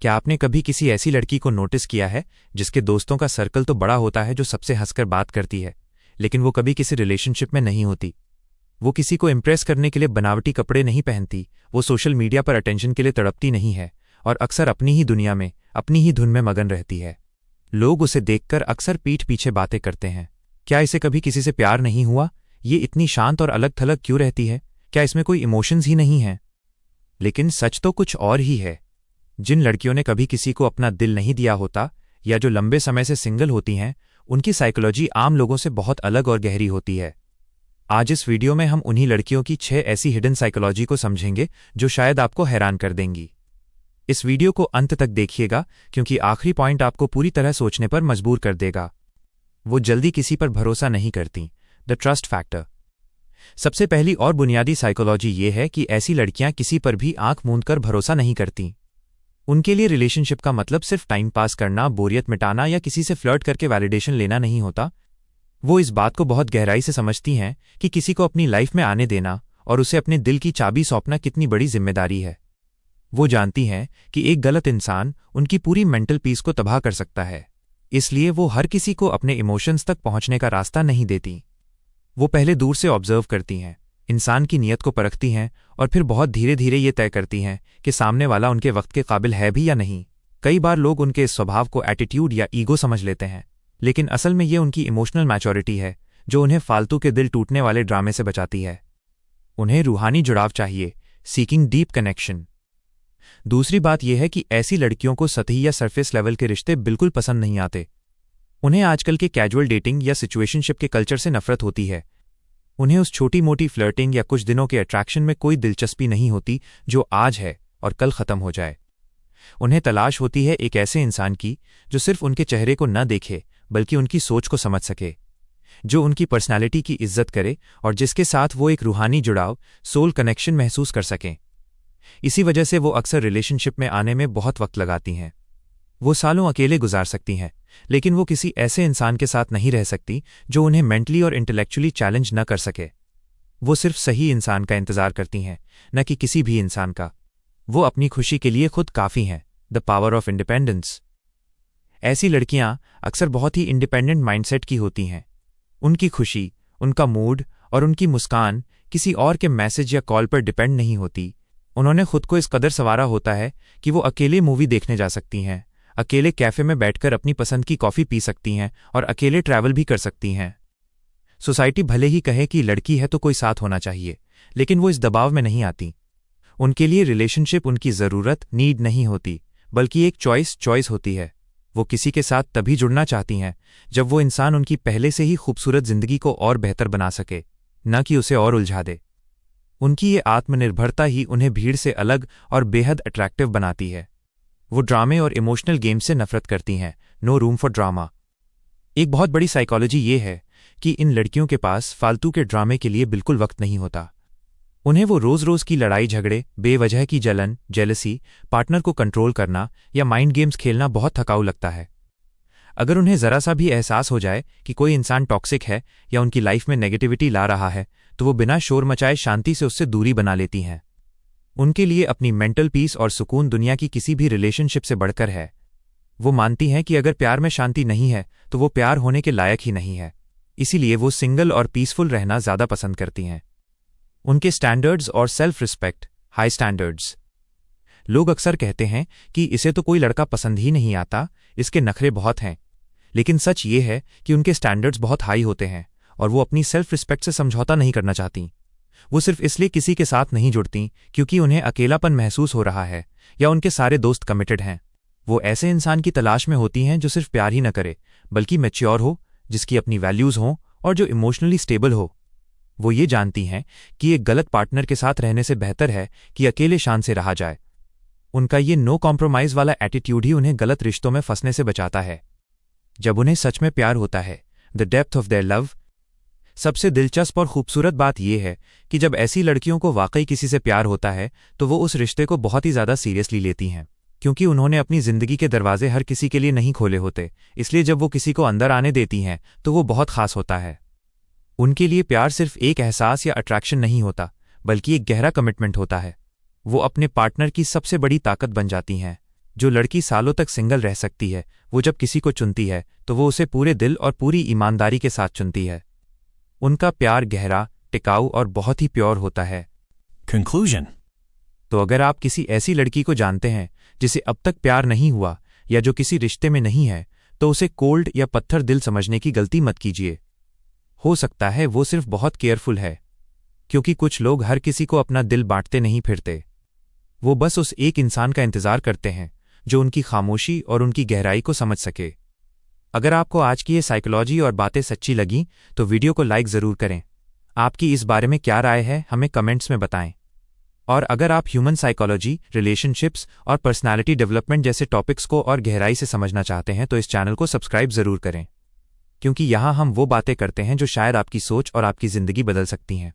क्या आपने कभी किसी ऐसी लड़की को नोटिस किया है जिसके दोस्तों का सर्कल तो बड़ा होता है, जो सबसे हंसकर बात करती है, लेकिन वो कभी किसी रिलेशनशिप में नहीं होती? वो किसी को इम्प्रेस करने के लिए बनावटी कपड़े नहीं पहनती, वो सोशल मीडिया पर अटेंशन के लिए तड़पती नहीं है और अक्सर अपनी ही दुनिया में, अपनी ही धुन में मगन रहती है। लोग उसे देखकर अक्सर पीठ पीछे बातें करते हैं। क्या इसे कभी किसी से प्यार नहीं हुआ? ये इतनी शांत और अलग थलग क्यों रहती है? क्या इसमें कोई इमोशंस ही नहीं है? लेकिन सच तो कुछ और ही है। जिन लड़कियों ने कभी किसी को अपना दिल नहीं दिया होता या जो लंबे समय से सिंगल होती हैं, उनकी साइकोलॉजी आम लोगों से बहुत अलग और गहरी होती है। आज इस वीडियो में हम उन्हीं लड़कियों की 6 ऐसी हिडन साइकोलॉजी को समझेंगे जो शायद आपको हैरान कर देंगी। इस वीडियो को अंत तक देखिएगा, क्योंकि आखिरी पॉइंट आपको पूरी तरह सोचने पर मजबूर कर देगा। वो जल्दी किसी पर भरोसा नहीं करती, द ट्रस्ट फैक्टर। सबसे पहली और बुनियादी साइकोलॉजी ये है कि ऐसी लड़कियां किसी पर भी आंख मूंद कर भरोसा नहीं करती। उनके लिए रिलेशनशिप का मतलब सिर्फ टाइम पास करना, बोरियत मिटाना या किसी से फ्लर्ट करके वैलिडेशन लेना नहीं होता। वो इस बात को बहुत गहराई से समझती हैं कि किसी को अपनी लाइफ में आने देना और उसे अपने दिल की चाबी सौंपना कितनी बड़ी जिम्मेदारी है। वो जानती हैं कि एक गलत इंसान उनकी पूरी मेंटल पीस को तबाह कर सकता है, इसलिए वो हर किसी को अपने इमोशंस तक पहुंचने का रास्ता नहीं देती। वो पहले दूर से ऑब्जर्व करती हैं, इंसान की नीयत को परखती हैं और फिर बहुत धीरे धीरे ये तय करती हैं कि सामने वाला उनके वक्त के काबिल है भी या नहीं। कई बार लोग उनके इस स्वभाव को एटीट्यूड या ईगो समझ लेते हैं, लेकिन असल में ये उनकी इमोशनल मैच्योरिटी है जो उन्हें फालतू के दिल टूटने वाले ड्रामे से बचाती है। उन्हें रूहानी जुड़ाव चाहिए, सीकिंग डीप कनेक्शन। दूसरी बात यह है कि ऐसी लड़कियों को सतही या सरफेस लेवल के रिश्ते बिल्कुल पसंद नहीं आते। उन्हें आजकल के कैजुअल डेटिंग या सिचुएशनशिप के कल्चर से नफरत होती है। उन्हें उस छोटी मोटी फ्लर्टिंग या कुछ दिनों के अट्रैक्शन में कोई दिलचस्पी नहीं होती जो आज है और कल खत्म हो जाए। उन्हें तलाश होती है एक ऐसे इंसान की जो सिर्फ उनके चेहरे को न देखे बल्कि उनकी सोच को समझ सके, जो उनकी पर्सनैलिटी की इज्जत करे और जिसके साथ वो एक रूहानी जुड़ाव, सोल कनेक्शन महसूस कर सकें। इसी वजह से वो अक्सर रिलेशनशिप में आने में बहुत वक्त लगाती हैं। वो सालों अकेले गुजार सकती हैं, लेकिन वो किसी ऐसे इंसान के साथ नहीं रह सकती जो उन्हें मेंटली और इंटेलेक्चुअली चैलेंज न कर सके। वो सिर्फ सही इंसान का इंतजार करती हैं, न कि किसी भी इंसान का। वो अपनी खुशी के लिए खुद काफ़ी हैं, द पावर ऑफ इंडिपेंडेंस। ऐसी लड़कियां अक्सर बहुत ही इंडिपेंडेंट माइंडसेट की होती हैं। उनकी खुशी, उनका मूड और उनकी मुस्कान किसी और के मैसेज या कॉल पर डिपेंड नहीं होती। उन्होंने खुद को इस कदर संवारा होता है कि वो अकेले मूवी देखने जा सकती हैं, अकेले कैफे में बैठकर अपनी पसंद की कॉफ़ी पी सकती हैं और अकेले ट्रैवल भी कर सकती हैं। सोसाइटी भले ही कहे कि लड़की है तो कोई साथ होना चाहिए, लेकिन वो इस दबाव में नहीं आती। उनके लिए रिलेशनशिप उनकी ज़रूरत, नीड नहीं होती, बल्कि एक चॉइस होती है। वो किसी के साथ तभी जुड़ना चाहती हैं जब वो इंसान उनकी पहले से ही खूबसूरत जिंदगी को और बेहतर बना सके, न कि उसे और उलझा दे। उनकी ये आत्मनिर्भरता ही उन्हें भीड़ से अलग और बेहद अट्रैक्टिव बनाती है। वो ड्रामे और इमोशनल गेम्स से नफरत करती हैं, नो रूम फॉर ड्रामा। एक बहुत बड़ी साइकोलॉजी ये है कि इन लड़कियों के पास फालतू के ड्रामे के लिए बिल्कुल वक्त नहीं होता। उन्हें वो रोज-रोज की लड़ाई झगड़े, बेवजह की जलन, जेलसी, पार्टनर को कंट्रोल करना या माइंड गेम्स खेलना बहुत थकाऊ लगता है। अगर उन्हें ज़रा सा भी एहसास हो जाए कि कोई इंसान टॉक्सिक है या उनकी लाइफ में नेगेटिविटी ला रहा है, तो वो बिना शोर मचाए शांति से उससे दूरी बना लेती हैं। उनके लिए अपनी मेंटल पीस और सुकून दुनिया की किसी भी रिलेशनशिप से बढ़कर है। वो मानती हैं कि अगर प्यार में शांति नहीं है तो वो प्यार होने के लायक ही नहीं है। इसीलिए वो सिंगल और पीसफुल रहना ज़्यादा पसंद करती हैं। उनके स्टैंडर्ड्स और सेल्फ रिस्पेक्ट, हाई स्टैंडर्ड्स। लोग अक्सर कहते हैं कि इसे तो कोई लड़का पसंद ही नहीं आता, इसके नखरे बहुत हैं। लेकिन सच ये है कि उनके स्टैंडर्ड्स बहुत हाई होते हैं और वो अपनी सेल्फ रिस्पेक्ट से समझौता नहीं करना चाहती। वो सिर्फ इसलिए किसी के साथ नहीं जुड़ती क्योंकि उन्हें अकेलापन महसूस हो रहा है या उनके सारे दोस्त कमिटेड हैं। वो ऐसे इंसान की तलाश में होती हैं जो सिर्फ प्यार ही न करे, बल्कि मैच्योर हो, जिसकी अपनी वैल्यूज़ हों और जो इमोशनली स्टेबल हो। वो ये जानती हैं कि एक गलत पार्टनर के साथ रहने से बेहतर है कि अकेले शान से रहा जाए। उनका ये नो कॉम्प्रोमाइज़ वाला एटीट्यूड ही उन्हें गलत रिश्तों में फंसने से बचाता है। जब उन्हें सच में प्यार होता है, the depth of their love. सबसे दिलचस्प और खूबसूरत बात यह है कि जब ऐसी लड़कियों को वाकई किसी से प्यार होता है तो वो उस रिश्ते को बहुत ही ज़्यादा सीरियसली लेती हैं, क्योंकि उन्होंने अपनी ज़िंदगी के दरवाजे हर किसी के लिए नहीं खोले होते। इसलिए जब वो किसी को अंदर आने देती हैं तो वो बहुत ख़ास होता है। उनके लिए प्यार सिर्फ एक एहसास या अट्रैक्शन नहीं होता, बल्कि एक गहरा कमिटमेंट होता है। वो अपने पार्टनर की सबसे बड़ी ताकत बन जाती हैं, जो लड़की सालों तक सिंगल रह सकती है, वो जब किसी को चुनती है तो वो उसे पूरे दिल और पूरी ईमानदारी के साथ चुनती है। उनका प्यार गहरा, टिकाऊ और बहुत ही प्योर होता है। Conclusion. तो अगर आप किसी ऐसी लड़की को जानते हैं जिसे अब तक प्यार नहीं हुआ या जो किसी रिश्ते में नहीं है, तो उसे कोल्ड या पत्थर दिल समझने की गलती मत कीजिए। हो सकता है वो सिर्फ बहुत केयरफुल है, क्योंकि कुछ लोग हर किसी को अपना दिल बांटते नहीं फिरते। वो बस उस एक इंसान का इंतजार करते हैं जो उनकी खामोशी और उनकी गहराई को समझ सके। अगर आपको आज की ये साइकोलॉजी और बातें सच्ची लगीं तो वीडियो को लाइक ज़रूर करें। आपकी इस बारे में क्या राय है, हमें कमेंट्स में बताएं। और अगर आप ह्यूमन साइकोलॉजी, रिलेशनशिप्स और पर्सनालिटी डेवलपमेंट जैसे टॉपिक्स को और गहराई से समझना चाहते हैं तो इस चैनल को सब्सक्राइब ज़रूर करें, क्योंकि यहाँ हम वो बातें करते हैं जो शायद आपकी सोच और आपकी ज़िंदगी बदल सकती हैं।